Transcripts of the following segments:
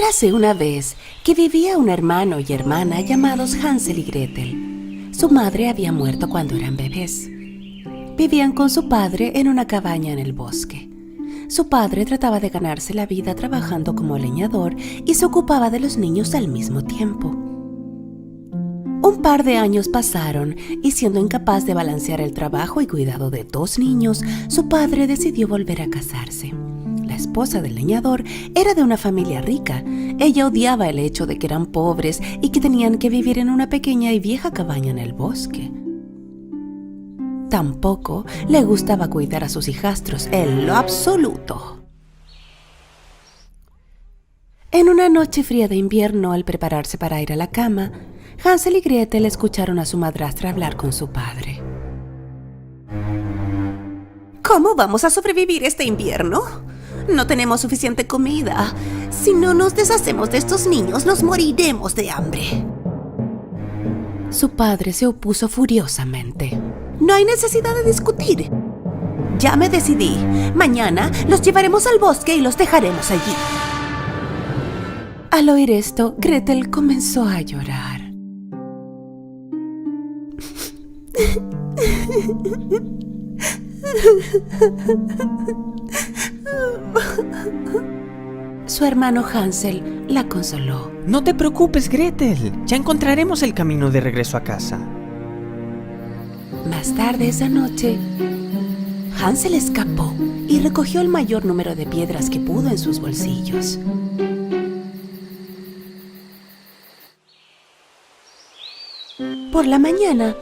Érase una vez que vivía un hermano y hermana llamados Hansel y Gretel. Su madre había muerto cuando eran bebés. Vivían con su padre en una cabaña en el bosque. Su padre trataba de ganarse la vida trabajando como leñador y se ocupaba de los niños al mismo tiempo. Un par de años pasaron y siendo incapaz de balancear el trabajo y cuidado de 2 niños, su padre decidió volver a casarse. La esposa del leñador era de una familia rica. Ella odiaba el hecho de que eran pobres y que tenían que vivir en una pequeña y vieja cabaña en el bosque. Tampoco le gustaba cuidar a sus hijastros en lo absoluto. En una noche fría de invierno, al prepararse para ir a la cama, Hansel y Gretel escucharon a su madrastra hablar con su padre. ¿Cómo vamos a sobrevivir este invierno? No tenemos suficiente comida. Si no nos deshacemos de estos niños, nos moriremos de hambre. Su padre se opuso furiosamente. No hay necesidad de discutir. Ya me decidí. Mañana los llevaremos al bosque y los dejaremos allí. Al oír esto, Gretel comenzó a llorar. Su hermano Hansel la consoló. No te preocupes, Gretel. Ya encontraremos el camino de regreso a casa. Más tarde esa noche, Hansel escapó y recogió el mayor número de piedras que pudo en sus bolsillos. Por la mañana,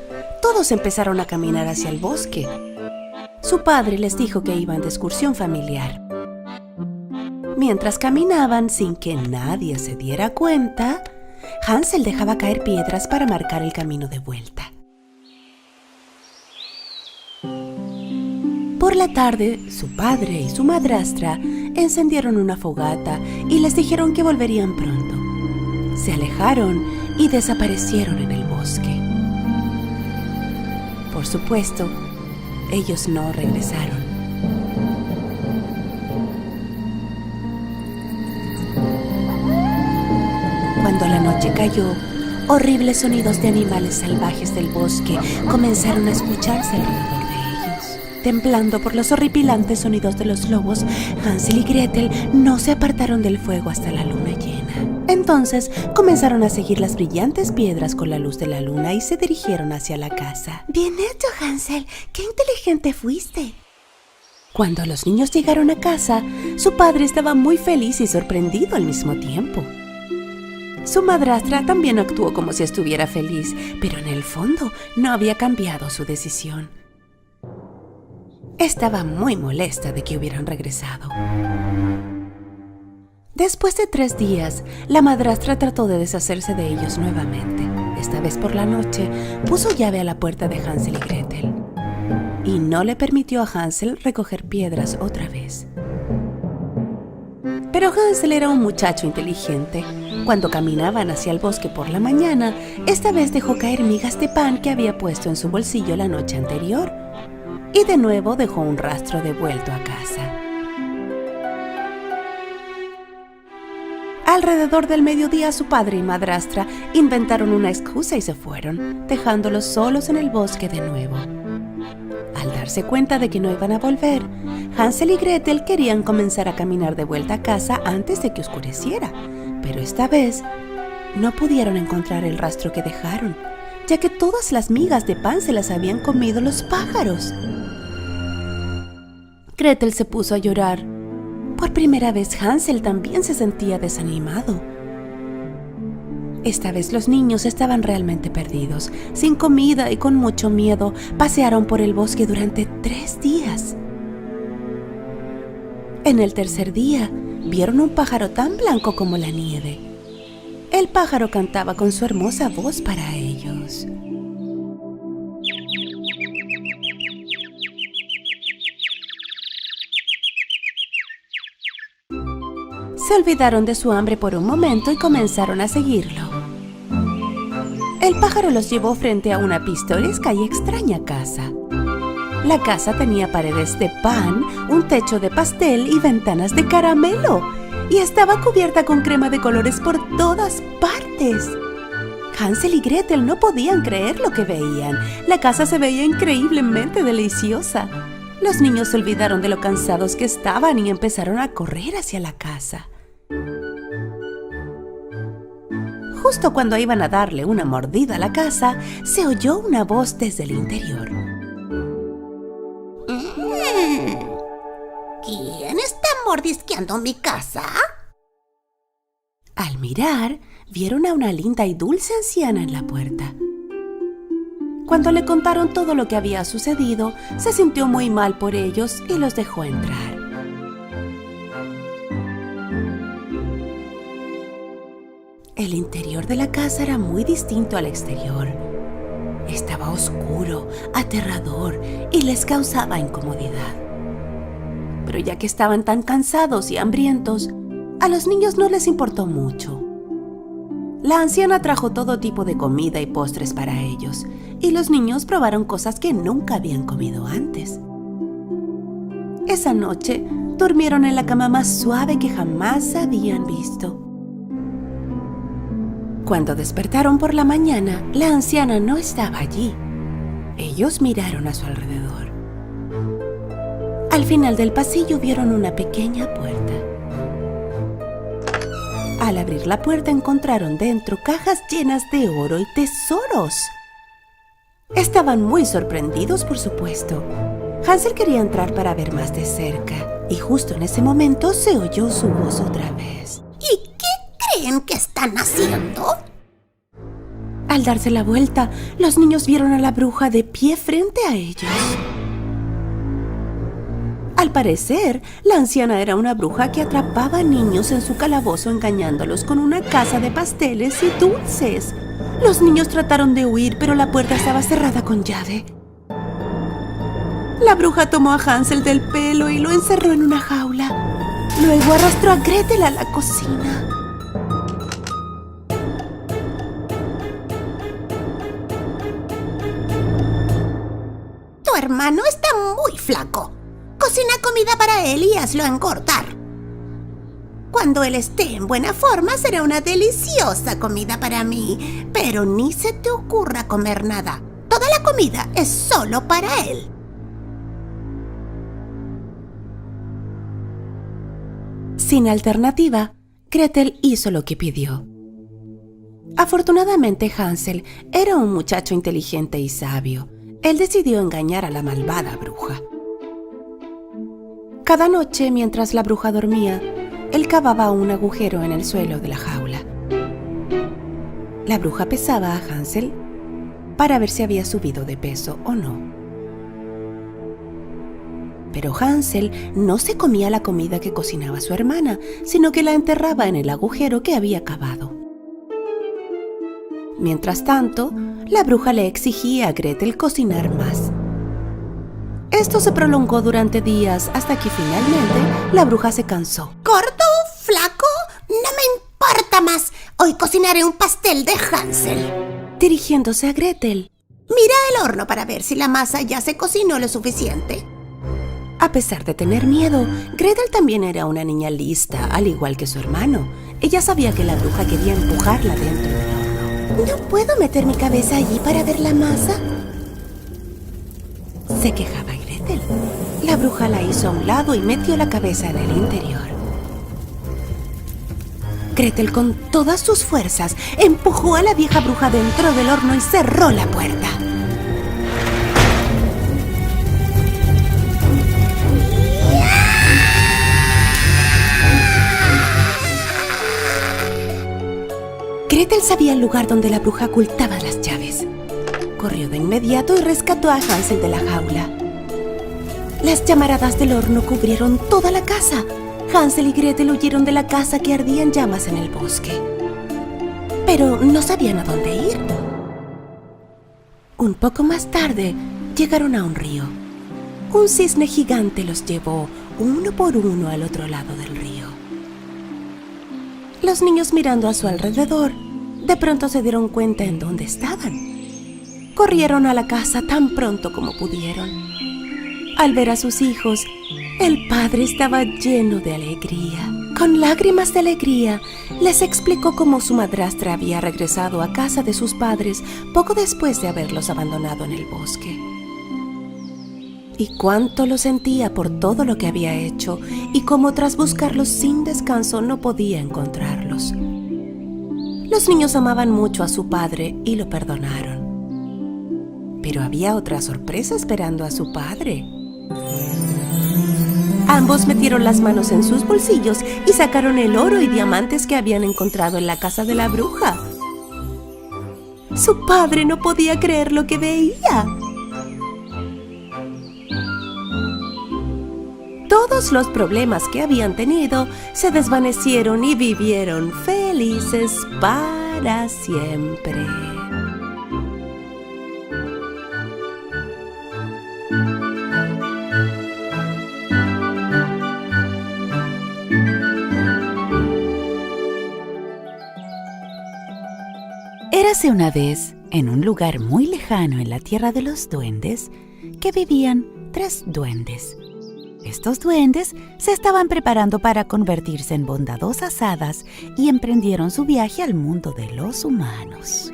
todos empezaron a caminar hacia el bosque. Su padre les dijo que iban de excursión familiar. Mientras caminaban sin que nadie se diera cuenta, Hansel dejaba caer piedras para marcar el camino de vuelta. Por la tarde, su padre y su madrastra encendieron una fogata y les dijeron que volverían pronto. Se alejaron y desaparecieron en el bosque. Por supuesto, ellos no regresaron. Cuando la noche cayó, horribles sonidos de animales salvajes del bosque comenzaron a escucharse alrededor de ellos. Temblando por los horripilantes sonidos de los lobos, Hansel y Gretel no se apartaron del fuego hasta la luna llena. Entonces comenzaron a seguir las brillantes piedras con la luz de la luna y se dirigieron hacia la casa. ¡Bien hecho, Hansel! ¡Qué inteligente fuiste! Cuando los niños llegaron a casa, su padre estaba muy feliz y sorprendido al mismo tiempo. Su madrastra también actuó como si estuviera feliz, pero en el fondo no había cambiado su decisión. Estaba muy molesta de que hubieran regresado. Después de 3 días, la madrastra trató de deshacerse de ellos nuevamente. Esta vez por la noche, puso llave a la puerta de Hansel y Gretel y no le permitió a Hansel recoger piedras otra vez. Pero Hansel era un muchacho inteligente. Cuando caminaban hacia el bosque por la mañana, esta vez dejó caer migas de pan que había puesto en su bolsillo la noche anterior y de nuevo dejó un rastro de vuelto a casa. Alrededor del mediodía, su padre y madrastra inventaron una excusa y se fueron, dejándolos solos en el bosque de nuevo. Al darse cuenta de que no iban a volver, Hansel y Gretel querían comenzar a caminar de vuelta a casa antes de que oscureciera, pero esta vez no pudieron encontrar el rastro que dejaron, ya que todas las migas de pan se las habían comido los pájaros. Gretel se puso a llorar. Por primera vez Hansel también se sentía desanimado. Esta vez los niños estaban realmente perdidos. Sin comida y con mucho miedo, pasearon por el bosque durante 3 días. En el tercer día, vieron un pájaro tan blanco como la nieve. El pájaro cantaba con su hermosa voz para ellos. Se olvidaron de su hambre por un momento y comenzaron a seguirlo. El pájaro los llevó frente a una pintoresca y extraña casa. La casa tenía paredes de pan, un techo de pastel y ventanas de caramelo. y estaba cubierta con crema de colores por todas partes. Hansel y Gretel no podían creer lo que veían. La casa se veía increíblemente deliciosa. Los niños se olvidaron de lo cansados que estaban y empezaron a correr hacia la casa. Justo cuando iban a darle una mordida a la casa, se oyó una voz desde el interior. ¿Quién está mordisqueando mi casa? Al mirar, vieron a una linda y dulce anciana en la puerta. Cuando le contaron todo lo que había sucedido, se sintió muy mal por ellos y los dejó entrar. El interior de la casa era muy distinto al exterior. Estaba oscuro, aterrador y les causaba incomodidad. Pero ya que estaban tan cansados y hambrientos, a los niños no les importó mucho. La anciana trajo todo tipo de comida y postres para ellos, y los niños probaron cosas que nunca habían comido antes. Esa noche durmieron en la cama más suave que jamás habían visto. Cuando despertaron por la mañana, la anciana no estaba allí. Ellos miraron a su alrededor. Al final del pasillo vieron una pequeña puerta. Al abrir la puerta encontraron dentro cajas llenas de oro y tesoros. Estaban muy sorprendidos, por supuesto. Hansel quería entrar para ver más de cerca, y justo en ese momento se oyó su voz otra vez. ¿Y qué creen que están haciendo? Al darse la vuelta, los niños vieron a la bruja de pie frente a ellos. Al parecer, la anciana era una bruja que atrapaba niños en su calabozo engañándolos con una caja de pasteles y dulces. Los niños trataron de huir, pero la puerta estaba cerrada con llave. La bruja tomó a Hansel del pelo y lo encerró en una jaula. Luego arrastró a Gretel a la cocina. Tu hermano está muy flaco. Cocina comida para él y hazlo engordar. Cuando él esté en buena forma, será una deliciosa comida para mí. Pero ni se te ocurra comer nada. Toda la comida es solo para él. Sin alternativa, Gretel hizo lo que pidió. Afortunadamente, Hansel era un muchacho inteligente y sabio. Él decidió engañar a la malvada bruja. Cada noche, mientras la bruja dormía, él cavaba un agujero en el suelo de la jaula. La bruja pesaba a Hansel para ver si había subido de peso o no. Pero Hansel no se comía la comida que cocinaba su hermana, sino que la enterraba en el agujero que había cavado. Mientras tanto, la bruja le exigía a Gretel cocinar más. Esto se prolongó durante días hasta que finalmente la bruja se cansó. ¿Gordo? ¿Flaco? No me importa más. Hoy cocinaré un pastel de Hansel. Dirigiéndose a Gretel. Mira el horno para ver si la masa ya se cocinó lo suficiente. A pesar de tener miedo, Gretel también era una niña lista, al igual que su hermano. Ella sabía que la bruja quería empujarla dentro del horno. ¿No puedo meter mi cabeza allí para ver la masa? Se quejaba Gretel. La bruja la hizo a un lado y metió la cabeza en el interior. Gretel, con todas sus fuerzas, empujó a la vieja bruja dentro del horno y cerró la puerta. Gretel sabía el lugar donde la bruja ocultaba las llaves. Corrió de inmediato y rescató a Hansel de la jaula. Las llamaradas del horno cubrieron toda la casa. Hansel y Gretel huyeron de la casa que ardía en llamas en el bosque. Pero no sabían a dónde ir. Un poco más tarde, llegaron a un río. Un cisne gigante los llevó uno por uno al otro lado del río. Los niños, mirando a su alrededor, de pronto se dieron cuenta en dónde estaban. Corrieron a la casa tan pronto como pudieron. Al ver a sus hijos, el padre estaba lleno de alegría. Con lágrimas de alegría, les explicó cómo su madrastra había regresado a casa de sus padres poco después de haberlos abandonado en el bosque. Y cuánto lo sentía por todo lo que había hecho y cómo tras buscarlos sin descanso no podía encontrarlos. Los niños amaban mucho a su padre y lo perdonaron. Pero había otra sorpresa esperando a su padre. Ambos metieron las manos en sus bolsillos y sacaron el oro y diamantes que habían encontrado en la casa de la bruja. Su padre no podía creer lo que veía. Todos los problemas que habían tenido se desvanecieron y vivieron felices para siempre. Érase una vez, en un lugar muy lejano en la tierra de los duendes, que vivían 3 duendes. Estos duendes se estaban preparando para convertirse en bondadosas hadas y emprendieron su viaje al mundo de los humanos.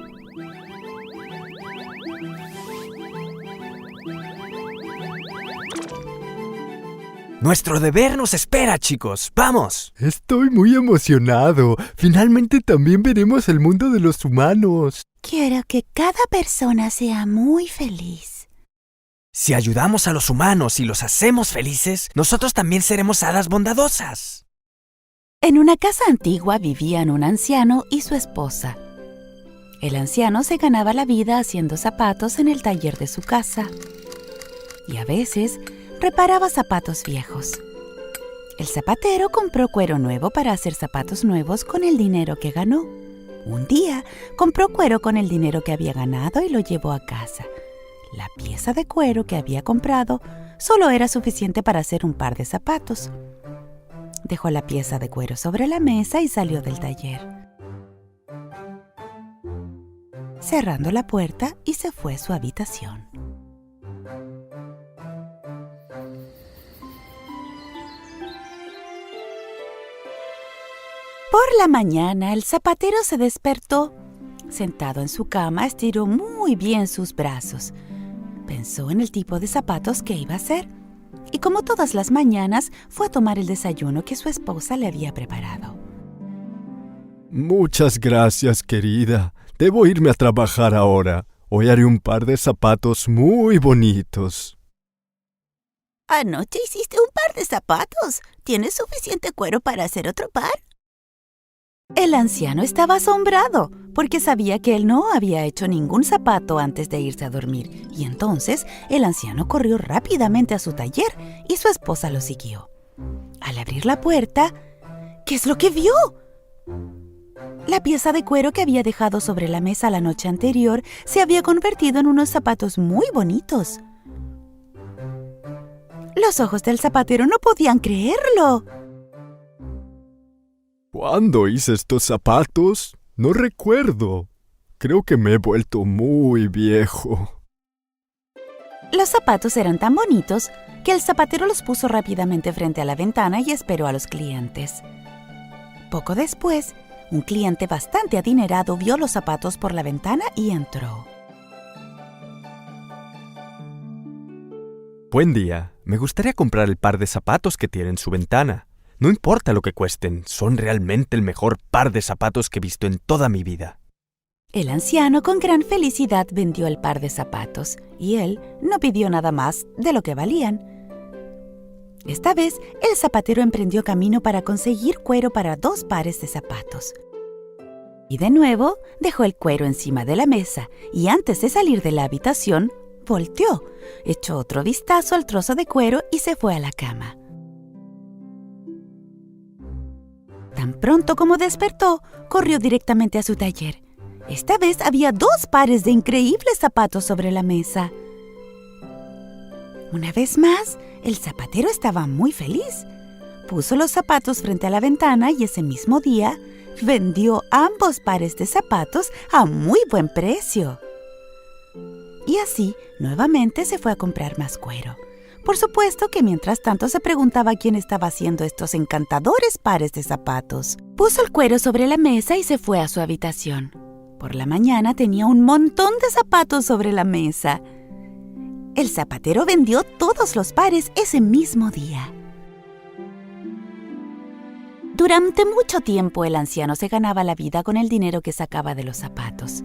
Nuestro deber nos espera, chicos. ¡Vamos! Estoy muy emocionado. Finalmente también veremos el mundo de los humanos. Quiero que cada persona sea muy feliz. Si ayudamos a los humanos y los hacemos felices, nosotros también seremos hadas bondadosas. En una casa antigua vivían un anciano y su esposa. El anciano se ganaba la vida haciendo zapatos en el taller de su casa. Y a veces reparaba zapatos viejos. El zapatero compró cuero nuevo para hacer zapatos nuevos con el dinero que ganó. Un día compró cuero con el dinero que había ganado y lo llevó a casa. La pieza de cuero que había comprado solo era suficiente para hacer un par de zapatos. Dejó la pieza de cuero sobre la mesa y salió del taller, cerrando la puerta, y se fue a su habitación. Por la mañana, el zapatero se despertó. Sentado en su cama, estiró muy bien sus brazos. Pensó en el tipo de zapatos que iba a hacer y, como todas las mañanas, fue a tomar el desayuno que su esposa le había preparado. Muchas gracias, querida. Debo irme a trabajar ahora. Hoy haré un par de zapatos muy bonitos. Anoche hiciste un par de zapatos. ¿Tienes suficiente cuero para hacer otro par? El anciano estaba asombrado porque sabía que él no había hecho ningún zapato antes de irse a dormir, y entonces el anciano corrió rápidamente a su taller y su esposa lo siguió. Al abrir la puerta, ¿qué es lo que vio? La pieza de cuero que había dejado sobre la mesa la noche anterior se había convertido en unos zapatos muy bonitos. Los ojos del zapatero no podían creerlo. ¿Cuándo hice estos zapatos? No recuerdo. Creo que me he vuelto muy viejo. Los zapatos eran tan bonitos que el zapatero los puso rápidamente frente a la ventana y esperó a los clientes. Poco después, un cliente bastante adinerado vio los zapatos por la ventana y entró. Buen día. Me gustaría comprar el par de zapatos que tiene en su ventana. No importa lo que cuesten, son realmente el mejor par de zapatos que he visto en toda mi vida. El anciano con gran felicidad vendió el par de zapatos y él no pidió nada más de lo que valían. Esta vez, el zapatero emprendió camino para conseguir cuero para 2 pares de zapatos. Y de nuevo, dejó el cuero encima de la mesa y antes de salir de la habitación, volteó, echó otro vistazo al trozo de cuero y se fue a la cama. Tan pronto como despertó, corrió directamente a su taller. Esta vez había 2 pares de increíbles zapatos sobre la mesa. Una vez más, el zapatero estaba muy feliz. Puso los zapatos frente a la ventana y ese mismo día vendió ambos pares de zapatos a muy buen precio. Y así, nuevamente se fue a comprar más cuero. Por supuesto que mientras tanto se preguntaba quién estaba haciendo estos encantadores pares de zapatos. Puso el cuero sobre la mesa y se fue a su habitación. Por la mañana tenía un montón de zapatos sobre la mesa. El zapatero vendió todos los pares ese mismo día. Durante mucho tiempo el anciano se ganaba la vida con el dinero que sacaba de los zapatos.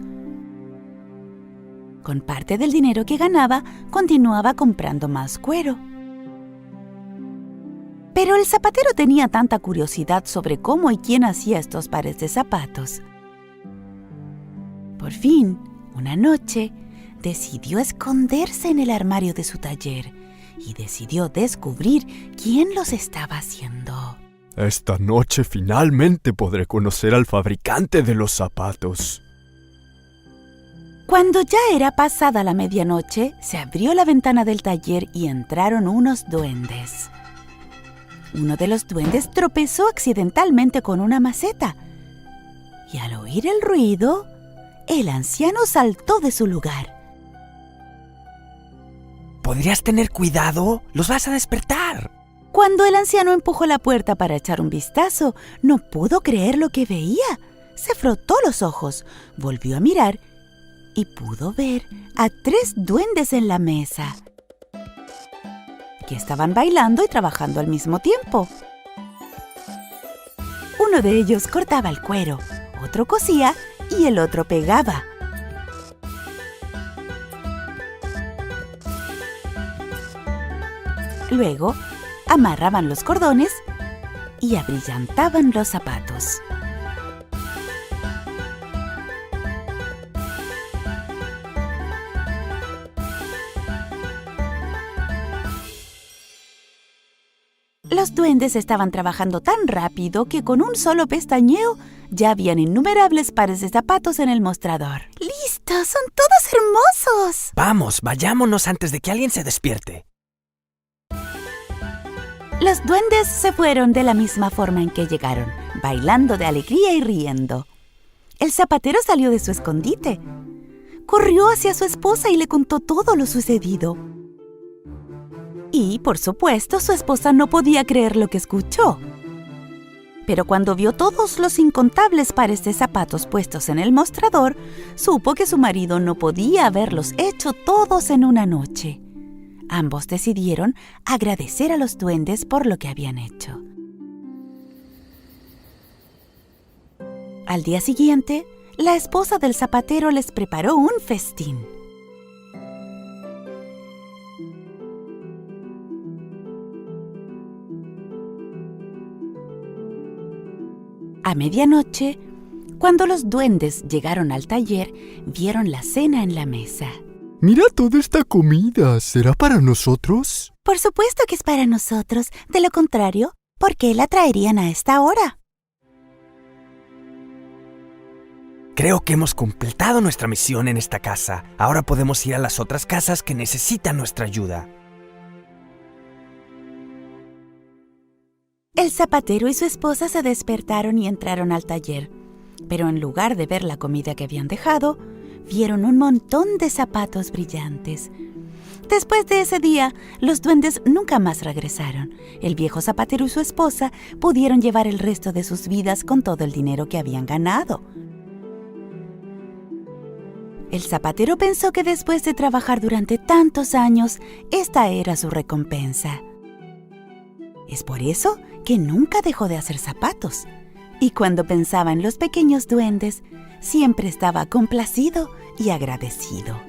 Con parte del dinero que ganaba, continuaba comprando más cuero. Pero el zapatero tenía tanta curiosidad sobre cómo y quién hacía estos pares de zapatos. Por fin, una noche, decidió esconderse en el armario de su taller y decidió descubrir quién los estaba haciendo. Esta noche finalmente podré conocer al fabricante de los zapatos. Cuando ya era pasada la medianoche, se abrió la ventana del taller y entraron unos duendes. Uno de los duendes tropezó accidentalmente con una maceta y al oír el ruido, el anciano saltó de su lugar. ¿Podrías tener cuidado? ¡Los vas a despertar! Cuando el anciano empujó la puerta para echar un vistazo, no pudo creer lo que veía. Se frotó los ojos, volvió a mirar y pudo ver a 3 duendes en la mesa, que estaban bailando y trabajando al mismo tiempo. Uno de ellos cortaba el cuero, otro cosía y el otro pegaba. Luego, amarraban los cordones y abrillantaban los zapatos. Los duendes estaban trabajando tan rápido que con un solo pestañeo ya habían innumerables pares de zapatos en el mostrador. ¡Listos! ¡Son todos hermosos! Vamos, vayámonos antes de que alguien se despierte. Los duendes se fueron de la misma forma en que llegaron, bailando de alegría y riendo. El zapatero salió de su escondite. Corrió hacia su esposa y le contó todo lo sucedido. Y, por supuesto, su esposa no podía creer lo que escuchó. Pero cuando vio todos los incontables pares de zapatos puestos en el mostrador, supo que su marido no podía haberlos hecho todos en una noche. Ambos decidieron agradecer a los duendes por lo que habían hecho. Al día siguiente, la esposa del zapatero les preparó un festín. A medianoche, cuando los duendes llegaron al taller, vieron la cena en la mesa. Mira toda esta comida. ¿Será para nosotros? Por supuesto que es para nosotros. De lo contrario, ¿por qué la traerían a esta hora? Creo que hemos completado nuestra misión en esta casa. Ahora podemos ir a las otras casas que necesitan nuestra ayuda. El zapatero y su esposa se despertaron y entraron al taller, pero en lugar de ver la comida que habían dejado, vieron un montón de zapatos brillantes. Después de ese día, los duendes nunca más regresaron. El viejo zapatero y su esposa pudieron llevar el resto de sus vidas con todo el dinero que habían ganado. El zapatero pensó que después de trabajar durante tantos años, esta era su recompensa. Es por eso que nunca dejó de hacer zapatos. Y cuando pensaba en los pequeños duendes, siempre estaba complacido y agradecido.